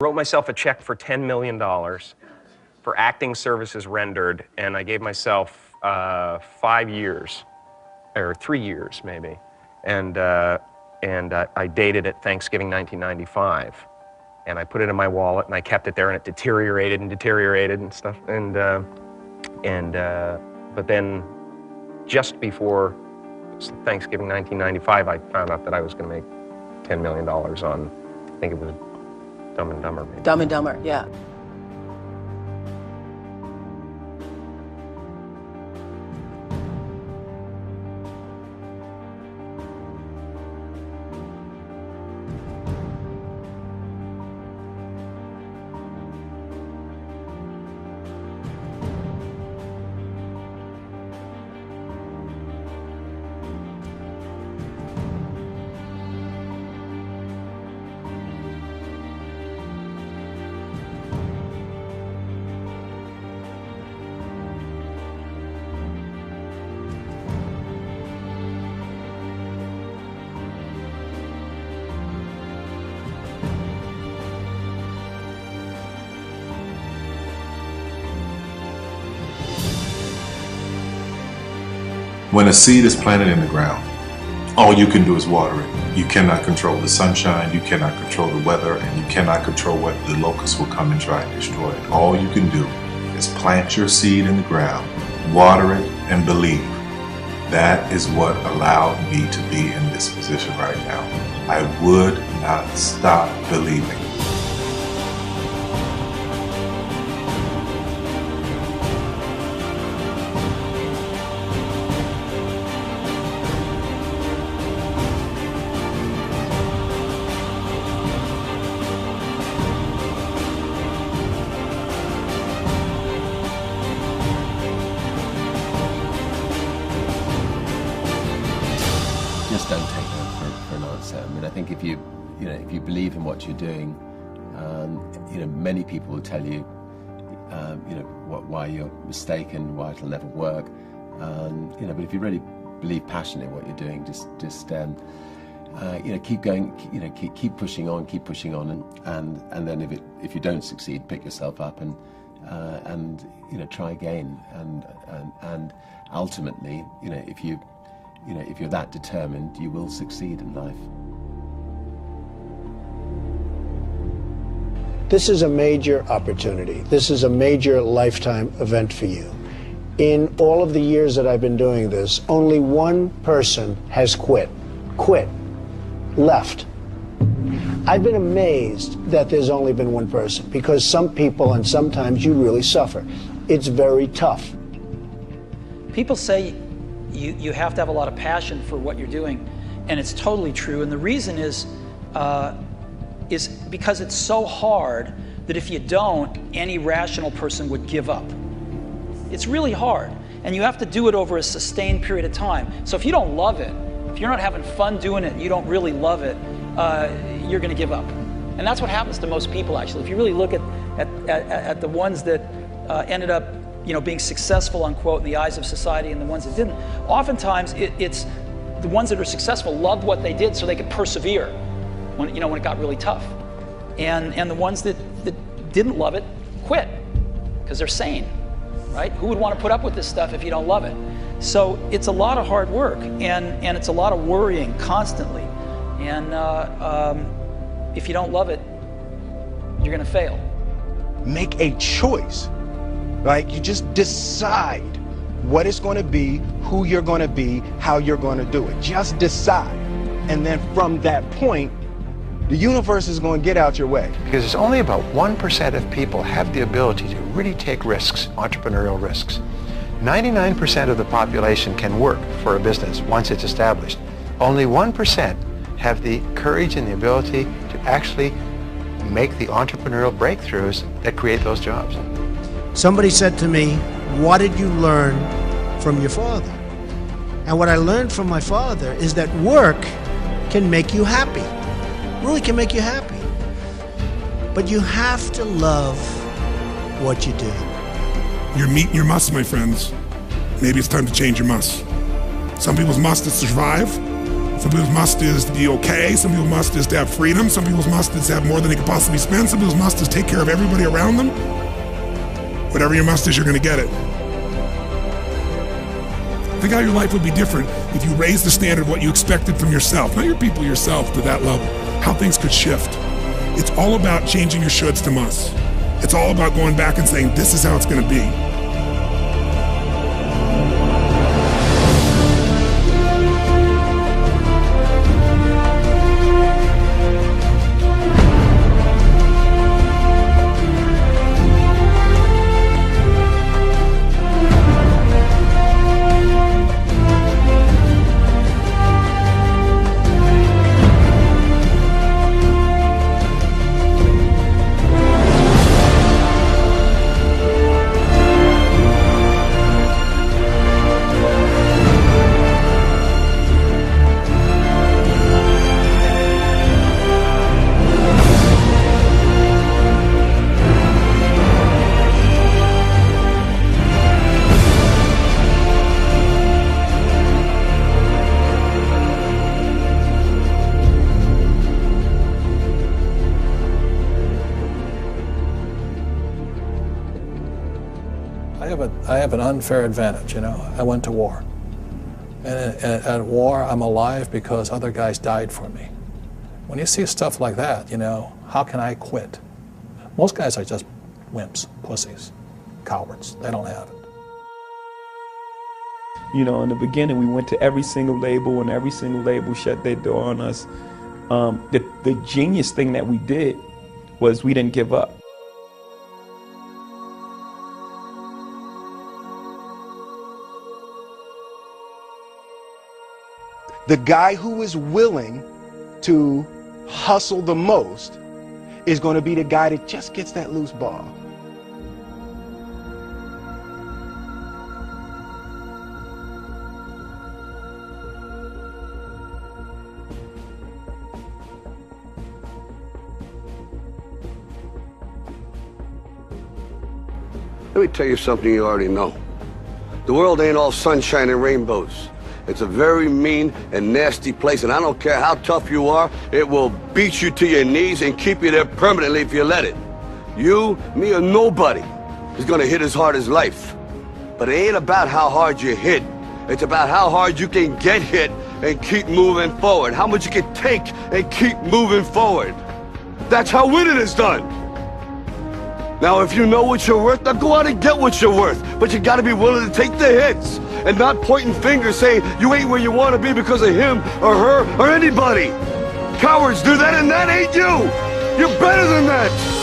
Wrote myself a check for $10 million for acting services rendered, and I gave myself 5 years, or 3 years maybe, and I dated it Thanksgiving 1995, and I put it in my wallet, and I kept it there, and it deteriorated and stuff, but then just before Thanksgiving 1995, I found out that I was going to make $10 million on, I think it was Dumb and Dumber. Maybe. Dumb and Dumber, yeah. When a seed is planted in the ground, all you can do is water it. You cannot control the sunshine, you cannot control the weather, and you cannot control what the locusts will come and try and destroy it. All you can do is plant your seed in the ground, water it, and believe. That is what allowed me to be in this position right now. I would not stop believing. Just don't take that for an answer. I mean, I think if you believe in what you're doing, many people will tell you, why you're mistaken, why it'll never work. But if you really believe passionately in what you're doing, just keep going, keep pushing on, and then if you don't succeed, pick yourself up and try again, and ultimately, if you're that determined, you will succeed in life. This is a major opportunity. This is a major lifetime event for you. In all of the years that I've been doing this, only one person has quit, left. I've been amazed that there's only been one person, because some people, and sometimes you really suffer. It's very tough. People say you have to have a lot of passion for what you're doing, and it's totally true. And the reason is because it's so hard that if you don't, any rational person would give up. It's really hard, and you have to do it over a sustained period of time. So if you don't love it, if you're not having fun doing it, and you don't really love it, you're going to give up. And that's what happens to most people, actually. If you really look at the ones that ended up being successful, unquote, in the eyes of society, and the ones that didn't, oftentimes it's the ones that are successful loved what they did so they could persevere when it got really tough. And the ones that didn't love it quit because they're sane, right? Who would want to put up with this stuff if you don't love it? So it's a lot of hard work, and it's a lot of worrying constantly. And if you don't love it, you're going to fail. Make a choice. Like, you just decide what it's going to be, who you're going to be, how you're going to do it. Just decide. And then from that point, the universe is going to get out your way. Because it's only about 1% of people have the ability to really take risks, entrepreneurial risks. 99% of the population can work for a business once it's established. Only 1% have the courage and the ability to actually make the entrepreneurial breakthroughs that create those jobs. Somebody said to me, what did you learn from your father? And what I learned from my father is that work can make you happy. Really can make you happy. But you have to love what you do. You're meeting your must, my friends. Maybe it's time to change your must. Some people's must is to survive. Some people's must is to be okay. Some people's must is to have freedom. Some people's must is to have more than they could possibly spend. Some people's must is take care of everybody around them. Whatever your must is, you're going to get it. Think how your life would be different if you raised the standard of what you expected from yourself, not your people, yourself, to that level. How things could shift. It's all about changing your shoulds to musts. It's all about going back and saying, this is how it's going to be. I have an unfair advantage, you know. I went to war. And at war, I'm alive because other guys died for me. When you see stuff like that, you know, how can I quit? Most guys are just wimps, pussies, cowards. They don't have it. You know, in the beginning, we went to every single label, and every single label shut their door on us. The genius thing that we did was we didn't give up. The guy who is willing to hustle the most is going to be the guy that just gets that loose ball. Let me tell you something you already know. The world ain't all sunshine and rainbows. It's a very mean and nasty place, and I don't care how tough you are, it will beat you to your knees and keep you there permanently if you let it. You, me, or nobody is gonna hit as hard as life. But it ain't about how hard you hit. It's about how hard you can get hit and keep moving forward. How much you can take and keep moving forward. That's how winning is done. Now, if you know what you're worth, now go out and get what you're worth. But you gotta be willing to take the hits and not pointing fingers saying you ain't where you want to be because of him or her or anybody. Cowards do that, and that ain't you. You're better than that.